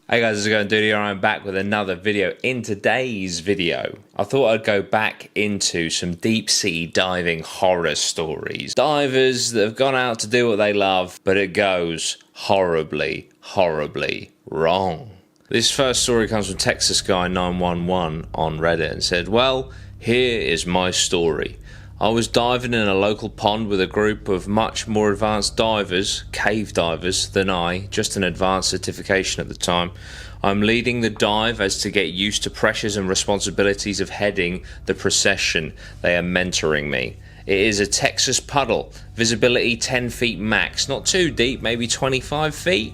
Hey guys, how's it going? Dudey here. I'm back with another video. In today's video, I thought I'd go back into some deep sea diving horror stories. Divers that have gone out to do what they love, but it goes horribly, horribly wrong. This first story comes from Texas Guy 911 on Reddit and said, well, here is my story. I was diving in a local pond with a group of much more advanced divers, cave divers, than I, just an advanced certification at the time. I'm leading the dive as to get used to pressures and responsibilities of heading the procession. They are mentoring me. It is a Texas puddle, visibility 10 feet max, not too deep, maybe 25 feet.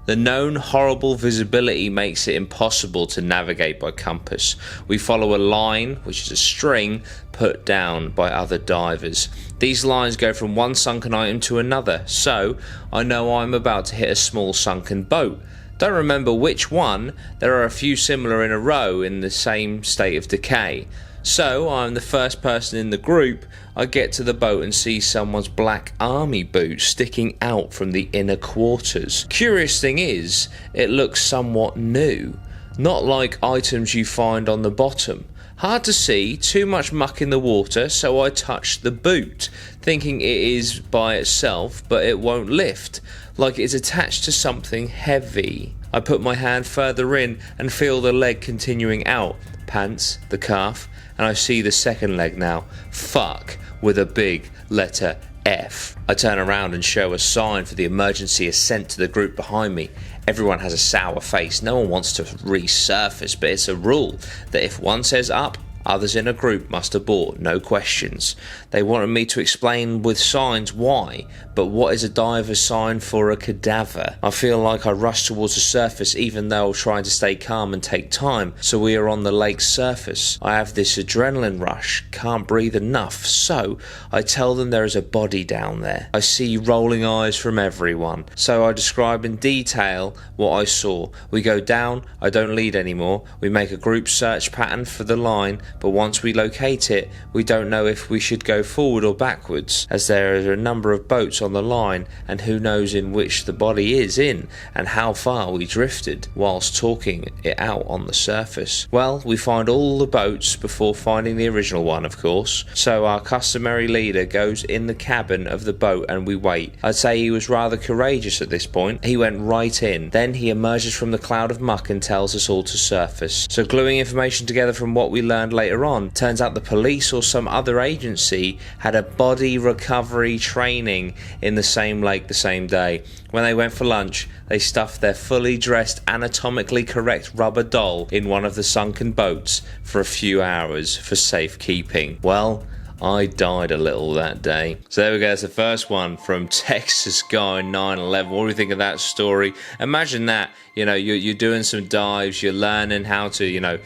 The known horrible visibility makes it impossible to navigate by compass. We follow a line, which is a string, put down by other divers. These lines go from one sunken item to another, so I know I'm about to hit a small sunken boat. Don't remember which one, there are a few similar in a row in the same state of decay. So I'm the first person in the group. I get to the boat and see someone's black army boot sticking out from the inner quarters. Curious thing is, it looks somewhat new, not like items you find on the bottom. Hard to see, too much muck in the water, so I touch the boot, thinking it is by itself, but it won't lift, like it's attached to something heavy. I put my hand further in and feel the leg continuing out, pants, the calf, and I see the second leg now. Fuck, with a big letter F. I turn around and show a sign for the emergency ascent to the group behind me. Everyone has a sour face. No one wants to resurface, but it's a rule that if one says up, others in a group must abort, no questions. They wanted me to explain with signs why, but what is a diver's sign for a cadaver? I feel like I rush towards the surface even though trying to stay calm and take time, so we are on the lake's surface. I have this adrenaline rush, can't breathe enough, so I tell them there is a body down there. I see rolling eyes from everyone, so I describe in detail what I saw. We go down, I don't lead anymore, we make a group search pattern for the line, but once we locate it, we don't know if we should go forward or backwards, as there are a number of boats on the line, and who knows in which the body is in, and how far we drifted, whilst talking it out on the surface. Well, we find all the boats before finding the original one, of course, so our customary leader goes in the cabin of the boat and we wait. I'd say he was rather courageous at this point. He went right in. Then he emerges from the cloud of muck and tells us all to surface. So gluing information together from what we learned later on, turns out the police or some other agency had a body recovery training in the same lake the same day. When they went for lunch, they stuffed their fully dressed, anatomically correct rubber doll in one of the sunken boats for a few hours for safekeeping. Well, I died a little that day. So there we go, that's the first one from Texas Guy 911. What do you think of that story? Imagine that, you're doing some dives, you're learning how to,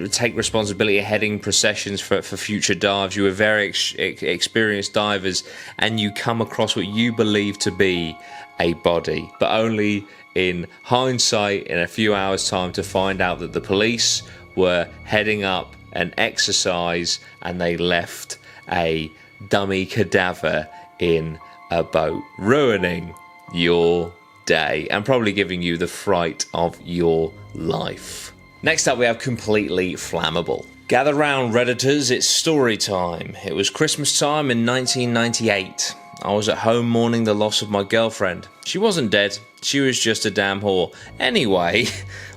take responsibility of heading processions for future dives. You were very experienced divers, and you come across what you believe to be a body, but only in hindsight, in a few hours' time, to find out that the police were heading up an exercise and they left a dummy cadaver in a boat, ruining your day and probably giving you the fright of your life. Next up, we have completely flammable. Gather round, Redditors, it's story time. It was Christmas time in 1998. I was at home mourning the loss of my girlfriend. She wasn't dead, she was just a damn whore. Anyway,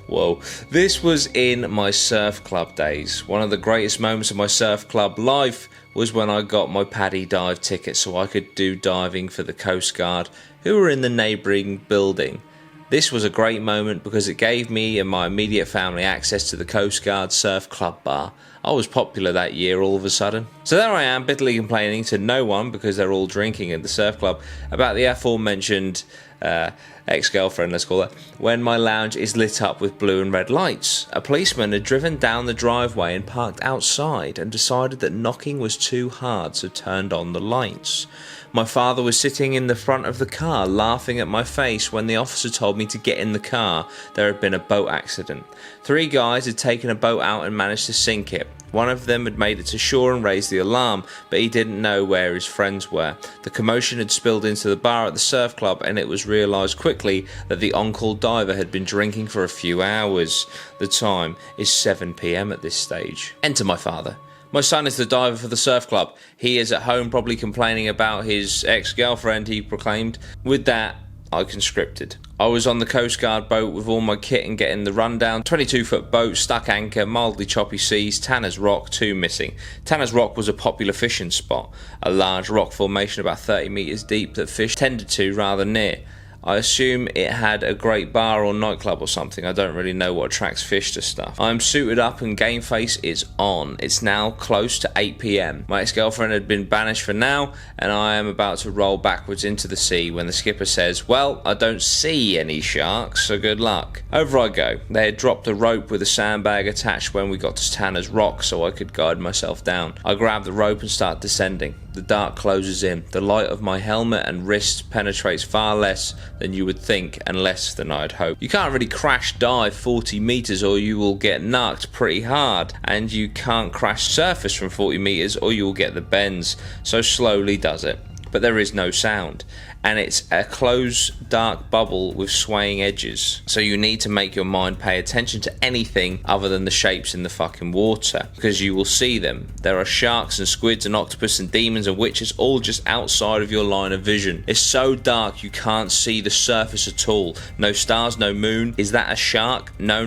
whoa, this was in my surf club days. One of the greatest moments of my surf club life was when I got my Paddy dive ticket so I could do diving for the Coast Guard, who were in the neighbouring building. This was a great moment because it gave me and my immediate family access to the Coast Guard Surf Club bar. I was popular that year all of a sudden. So there I am, bitterly complaining to no one, because they're all drinking at the surf club, about the aforementioned ex-girlfriend, let's call her, when my lounge is lit up with blue and red lights. A policeman had driven down the driveway and parked outside and decided that knocking was too hard, so turned on the lights. My father was sitting in the front of the car laughing at my face when the officer told me to get in the car. There had been a boat accident. 3 guys had taken a boat out and managed to sink it. One of them had made it to shore and raised the alarm, but he didn't know where his friends were. The commotion had spilled into the bar at the surf club, and it was realised quickly that the on-call diver had been drinking for a few hours. The time is 7 p.m. at this stage. Enter my father. My son is the diver for the surf club. He is at home probably complaining about his ex-girlfriend, he proclaimed. With that, I conscripted. I was on the Coast Guard boat with all my kit and getting the rundown. 22-foot boat, stuck anchor, mildly choppy seas, Tanner's Rock, 2 missing. Tanner's Rock was a popular fishing spot, a large rock formation about 30 metres deep that fish tended to rather near. I assume it had a great bar or nightclub or something. I don't really know what attracts fish to stuff. I'm suited up and game face is on. It's now close to 8 p.m. My ex-girlfriend had been banished for now, and I am about to roll backwards into the sea when the skipper says, "Well, I don't see any sharks, so good luck." Over I go. They had dropped a rope with a sandbag attached when we got to Tanner's Rock so I could guide myself down. I grab the rope and start descending. The dark closes in. The light of my helmet and wrists penetrates far less than you would think and less than I'd hoped. You can't really crash dive 40 metres or you will get knocked pretty hard, and you can't crash surface from 40 metres or you will get the bends, so slowly does it. But there is no sound, and it's a closed dark bubble with swaying edges, so you need to make your mind pay attention to anything other than the shapes in the fucking water, because you will see them. There are sharks and squids and octopus and demons and witches all just outside of your line of vision. It's so dark you can't see the surface at all. No stars, no moon. Is that a shark? No,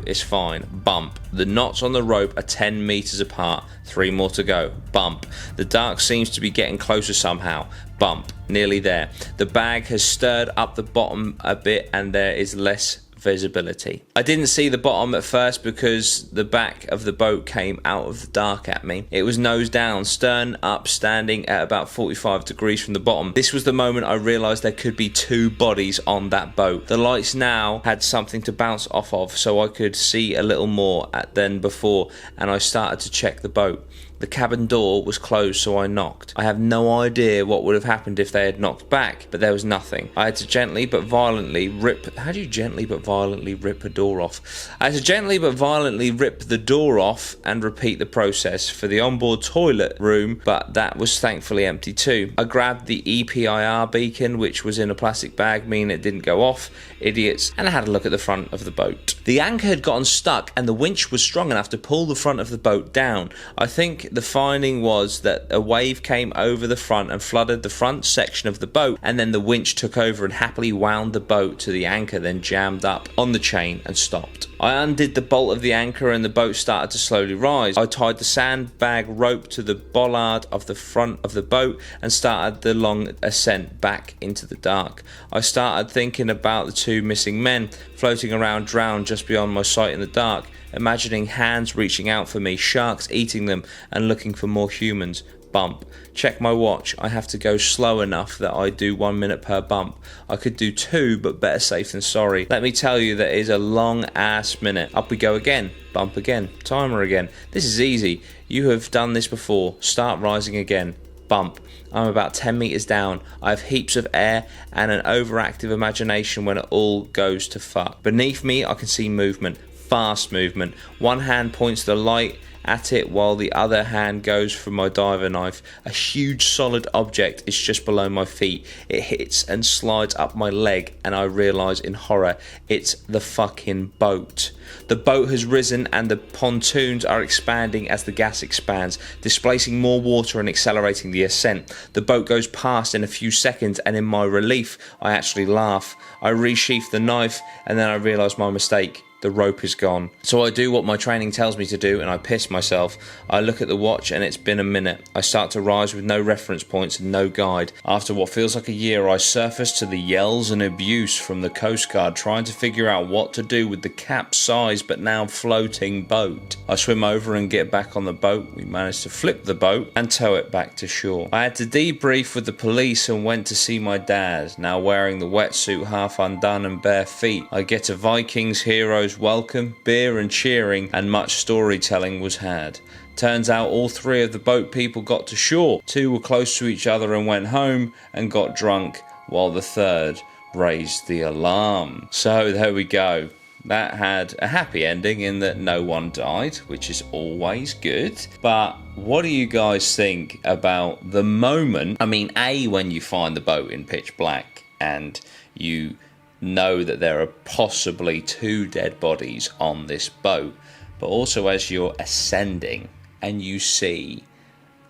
it's fine. Bump. The knots on the rope are 10 metres apart. 3 more to go. Bump. The dark seems to be getting closer somehow. Bump. Nearly there. The bag has stirred up the bottom a bit and there is less visibility. I didn't see the bottom at first because the back of the boat came out of the dark at me. It was nose down, stern up, standing at about 45 degrees from the bottom. This was the moment I realised there could be 2 bodies on that boat. The lights now had something to bounce off of, so I could see a little more than before, and I started to check the boat. The cabin door was closed, so I knocked. I have no idea what would have happened if they had knocked back, but there was nothing. I had to gently but violently rip... How do you gently but violently rip a door off? I had to gently but violently rip the door off and repeat the process for the onboard toilet room, but that was thankfully empty too. I grabbed the EPIR beacon, which was in a plastic bag, meaning it didn't go off. Idiots. And I had a look at the front of the boat. The anchor had gotten stuck and the winch was strong enough to pull the front of the boat down. I think the finding was that a wave came over the front and flooded the front section of the boat, and then the winch took over and happily wound the boat to the anchor, then jammed up on the chain and stopped. I undid the bolt of the anchor and the boat started to slowly rise. I tied the sandbag rope to the bollard of the front of the boat and started the long ascent back into the dark. I started thinking about the 2 missing men floating around drowned just beyond my sight in the dark, imagining hands reaching out for me, sharks eating them and looking for more humans. Bump. Check my watch. I have to go slow enough that I do 1 minute per bump. I could do 2, but better safe than sorry. Let me tell you, that is a long ass minute. Up we go again. Bump again. Timer again. This is easy. You have done this before. Start rising again. Bump. I'm about 10 metres down. I have heaps of air and an overactive imagination when it all goes to fuck. Beneath me I can see movement. Fast movement. One hand points the light at it while the other hand goes for my diver knife. A huge solid object is just below my feet. It hits and slides up my leg and I realise in horror it's the fucking boat. The boat has risen and the pontoons are expanding as the gas expands, displacing more water and accelerating the ascent. The boat goes past in a few seconds and in my relief I actually laugh. I resheath the knife and then I realise my mistake. The rope is gone. So I do what my training tells me to do and I piss myself. I look at the watch and it's been a minute. I start to rise with no reference points and no guide. After what feels like a year, I surface to the yells and abuse from the Coast Guard trying to figure out what to do with the capsized but now floating boat. I swim over and get back on the boat. We manage to flip the boat and tow it back to shore. I had to debrief with the police and went to see my dad, now wearing the wetsuit half undone and bare feet. I get a Vikings hero's welcome, beer and cheering, and much storytelling was had. Turns out all 3 of the boat people got to shore. 2 were close to each other and went home and got drunk, while the 3rd raised the alarm. So there we go. That had a happy ending in that no one died, which is always good. But what do you guys think about the moment? I mean, A, when you find the boat in pitch black and you know that there are possibly 2 dead bodies on this boat, but also as you're ascending and you see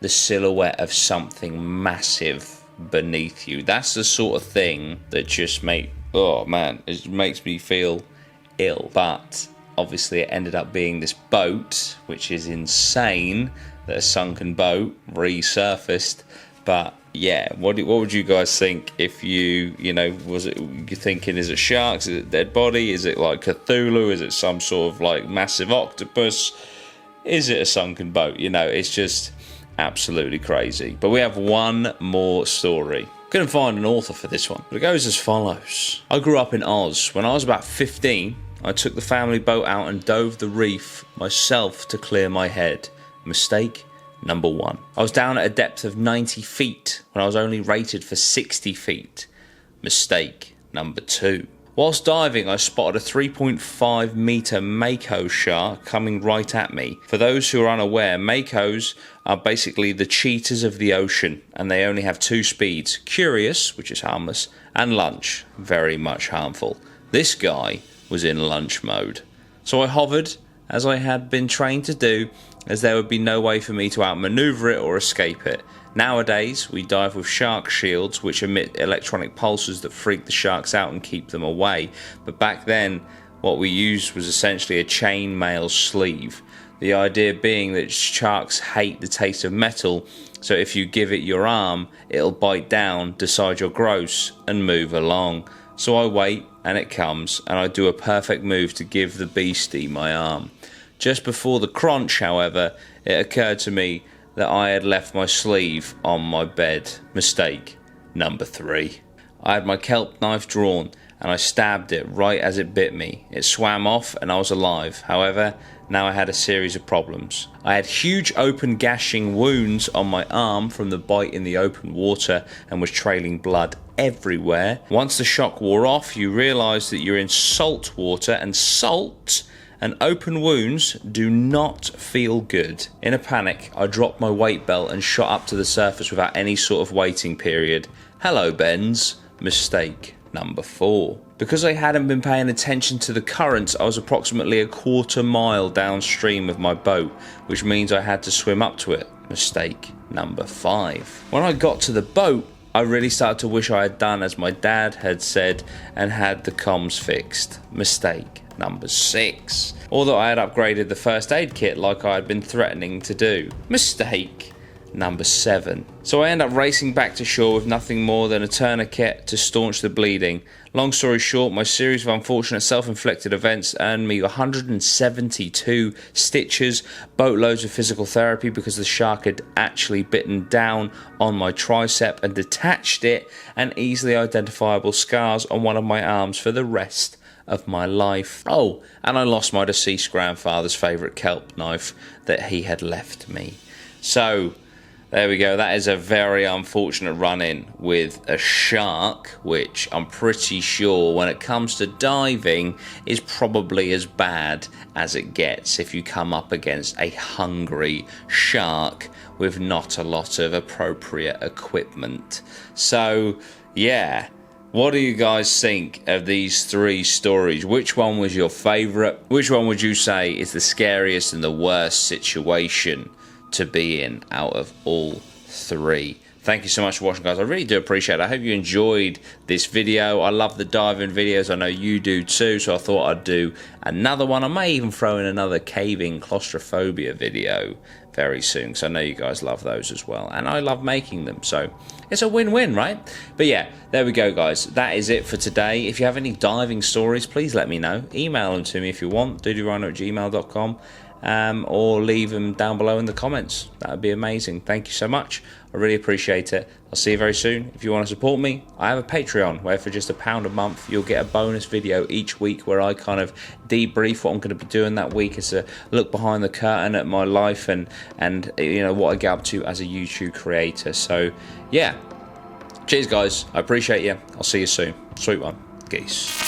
the silhouette of something massive beneath you. That's the sort of thing that just it makes me feel ill. But obviously it ended up being this boat, which is insane that a sunken boat resurfaced. But yeah, what would you guys think if you thinking, is it sharks, is it dead body, is it like Cthulhu, is it some sort of like massive octopus, is it a sunken boat? It's just absolutely crazy. But we have one more story. Couldn't find an author for this one, but it goes as follows. I grew up in Oz. When I was about 15, I took the family boat out and dove the reef myself to clear my head. Mistake number 1. I was down at a depth of 90 feet when I was only rated for 60 feet. Mistake number 2. Whilst diving, I spotted a 3.5 metre mako shark coming right at me. For those who are unaware, makos are basically the cheetahs of the ocean, and they only have 2 speeds: curious, which is harmless, and lunch, very much harmful. This guy was in lunch mode. So I hovered, as I had been trained to do, as there would be no way for me to outmaneuver it or escape it. Nowadays, we dive with shark shields, which emit electronic pulses that freak the sharks out and keep them away. But back then, what we used was essentially a chainmail sleeve. The idea being that sharks hate the taste of metal, so if you give it your arm, it'll bite down, decide you're gross, and move along. So I wait, and it comes, and I do a perfect move to give the beastie my arm. Just before the crunch, however, it occurred to me that I had left my sleeve on my bed. Mistake number 3. I had my kelp knife drawn and I stabbed it right as it bit me. It swam off and I was alive. However, now I had a series of problems. I had huge open gashing wounds on my arm from the bite in the open water and was trailing blood everywhere. Once the shock wore off, you realise that you're in salt water, and salt and open wounds do not feel good. In a panic, I dropped my weight belt and shot up to the surface without any sort of waiting period. Hello, Benz. Mistake number 4. Because I hadn't been paying attention to the currents, I was approximately a quarter mile downstream of my boat, which means I had to swim up to it. Mistake number 5. When I got to the boat, I really started to wish I had done as my dad had said and had the comms fixed. Mistake number 6. Although I had upgraded the first aid kit like I had been threatening to do. Mistake number 7. So I end up racing back to shore with nothing more than a tourniquet to staunch the bleeding. Long story short, my series of unfortunate self-inflicted events earned me 172 stitches, boatloads of physical therapy because the shark had actually bitten down on my tricep and detached it, and easily identifiable scars on one of my arms for the rest of my life. Oh, and I lost my deceased grandfather's favourite kelp knife that he had left me. So there we go. That is a very unfortunate run-in with a shark, which I'm pretty sure when it comes to diving is probably as bad as it gets if you come up against a hungry shark with not a lot of appropriate equipment. So yeah, what do you guys think of these 3 stories? Which one was your favourite? Which one would you say is the scariest and the worst situation to be in out of all 3? Thank you so much for watching, guys. I really do appreciate it. I hope you enjoyed this video. I love the diving videos. I know you do too, so I thought I'd do another one. I may even throw in another caving claustrophobia video very soon, because I know you guys love those as well, and I love making them, so it's a win-win, right? But yeah, there we go, guys. That is it for today. If you have any diving stories, please let me know. Email them to me if you want, dudeyrhino@gmail.com. or leave them down below in the comments. That would be amazing. Thank you so much. I really appreciate it. I'll see you very soon. If you want to support me, I have a Patreon where for just £1 a month you'll get a bonus video each week where I kind of debrief what I'm going to be doing that week. It's a look behind the curtain at my life and you know what I get up to as a YouTube creator. So yeah, cheers guys, I appreciate you. I'll see you soon. Sweet one. Geese.